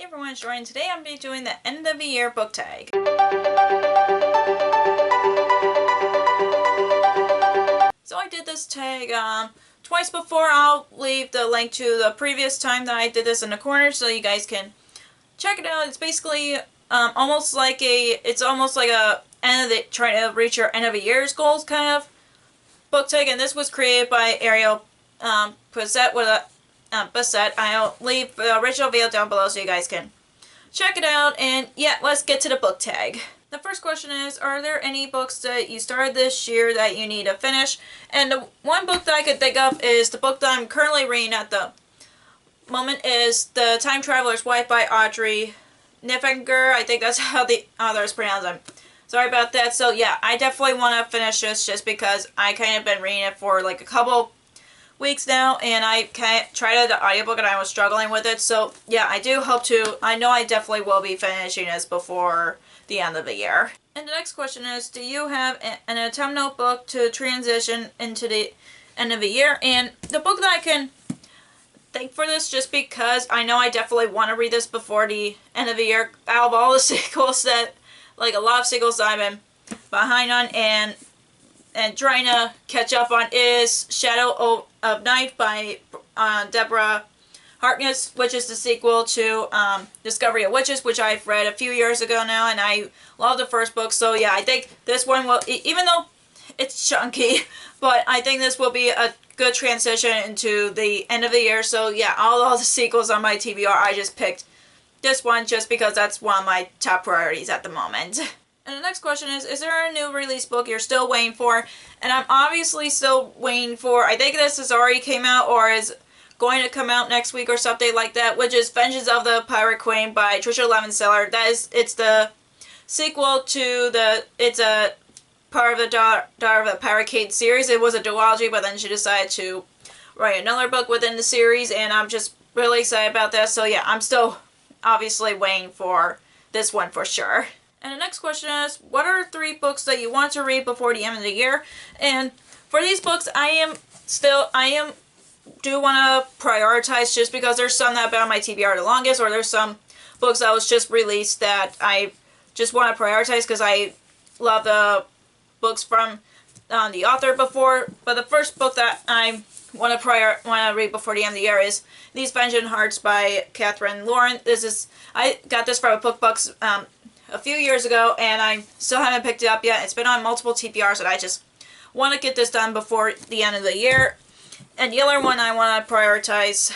Hey everyone, it's Jordan. Today I'm going to be doing the end of the year book tag. So I did this tag twice before. I'll leave the link to the previous time that I did this in the corner so you guys can check it out. It's basically almost like a end of the trying to reach your end of the year's goals kind of book tag, and this was created by Ariel Bissett with a Bissett. I'll leave the original video down below so you guys can check it out. And yeah, let's get to the book tag. The first question is, are there any books that you started this year that you need to finish? And the one book that I could think of is the book that I'm currently reading at the moment is The Time Traveler's Wife by Audrey Niffenegger. I think that's how the author is pronounced. I'm sorry about that. So yeah, I definitely want to finish this just because I kind of been reading it for like a couple weeks now, and I tried the audiobook and I was struggling with it. So yeah, I do hope to. I know I definitely will be finishing this before the end of the year. And the next question is, do you have an autumnal book to transition into the end of the year? And the book that I can think for this, just because I know I definitely want to read this before the end of the year, out of all the sequels that, like a lot of sequels that I've been behind on and trying to catch up on, is Shadow of Night by Deborah Harkness, which is the sequel to Discovery of Witches, which I've read a few years ago now, and I love the first book. So yeah, I think this one will, even though it's chunky, but I think this will be a good transition into the end of the year. So yeah, all the sequels on my TBR, I just picked this one just because that's one of my top priorities at the moment. And the next question is there a new release book you're still waiting for? And I'm obviously still waiting for, I think this has already came out or is going to come out next week or something like that, which is Vengeance of the Pirate Queen by Tricia Levenseller. It's the sequel to it's a part of the Daughter of the Pirate King series. It was a duology, but then she decided to write another book within the series, and I'm just really excited about that. So yeah, I'm still obviously waiting for this one for sure. And the next question is, what are 3 books that you want to read before the end of the year? And for these books, I do want to prioritize just because there's some that have been on my TBR the longest, or there's some books that was just released that I just want to prioritize because I love the books from the author before. But the first book that I want to read before the end of the year is These Vengeance Hearts by Catherine Lauren. I got this from a BookBucks a few years ago, and I still haven't picked it up yet. It's been on multiple TBRs, and I just want to get this done before the end of the year. And the other one I want to prioritize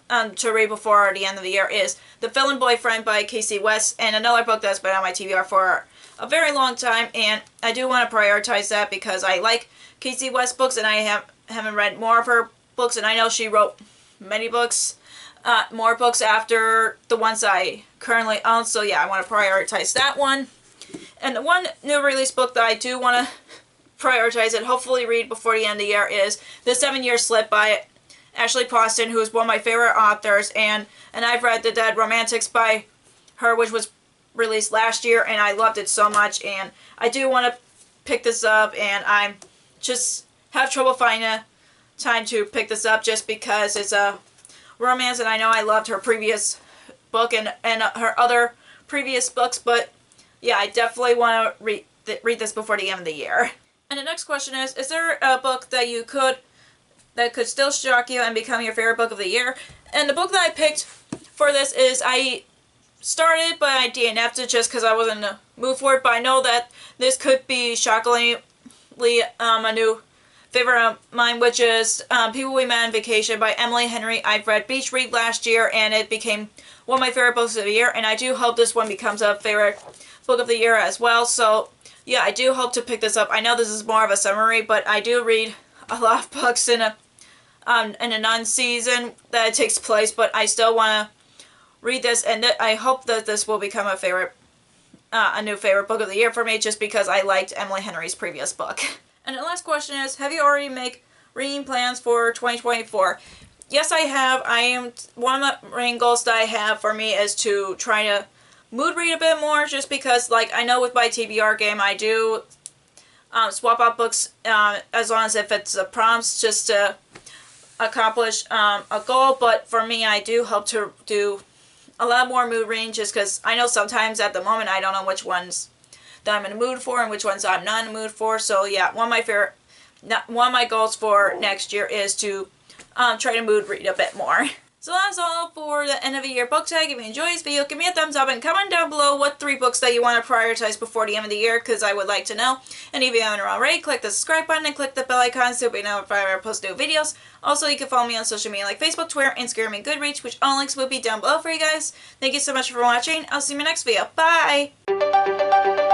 to read before the end of the year is The Villain Boyfriend by Casey West, and another book that's been on my TBR for a very long time, and I do want to prioritize that because I like Casey West books, and I haven't read more of her books, and I know she wrote many books, more books after the ones I currently own. So yeah, I want to prioritize that one. And the one new release book that I do want to prioritize and hopefully read before the end of the year is The 7-Year Slip by Ashley Poston, who is one of my favorite authors, and I've read The Dead Romantics by her, which was released last year, and I loved it so much, and I do want to pick this up, and I just have trouble finding time to pick this up just because it's a romance, and I know I loved her previous book and her other previous books, but yeah, I definitely want to read this before the end of the year. And the next question is there a book that could still shock you and become your favorite book of the year? And the book that I picked for this is, I started, but I DNF'd it just because I wasn't in the mood for it, but I know that this could be shockingly a new favorite of mine, which is People We Met on Vacation by Emily Henry. I've read Beach Read last year, and it became one of my favorite books of the year, and I do hope this one becomes a favorite book of the year as well. So yeah, I do hope to pick this up. I know this is more of a summary, but I do read a lot of books in a non-season that it takes place, but I still want to read this, and I hope that this will become a new favorite book of the year for me, just because I liked Emily Henry's previous book. And the last question is, have you already made reading plans for 2024? Yes, I have. One of the main goals that I have for me is to try to mood read a bit more, just because, like, I know with my TBR game, I do swap out books as long as if it's a prompts just to accomplish a goal, but for me, I do hope to do a lot more mood ranges, because I know sometimes at the moment I don't know which ones that I'm in the mood for and which ones I'm not in the mood for. So yeah, one of my goals for next year is to try to mood read a bit more. So that's all for the end of the year book tag. If you enjoyed this video, give me a thumbs up and comment down below what 3 books that you want to prioritize before the end of the year, because I would like to know. And if you haven't already, click the subscribe button and click the bell icon so you'll be notified when I post new videos. Also, you can follow me on social media like Facebook, Twitter, Instagram, and Goodreads, which all links will be down below for you guys. Thank you so much for watching. I'll see you in my next video. Bye!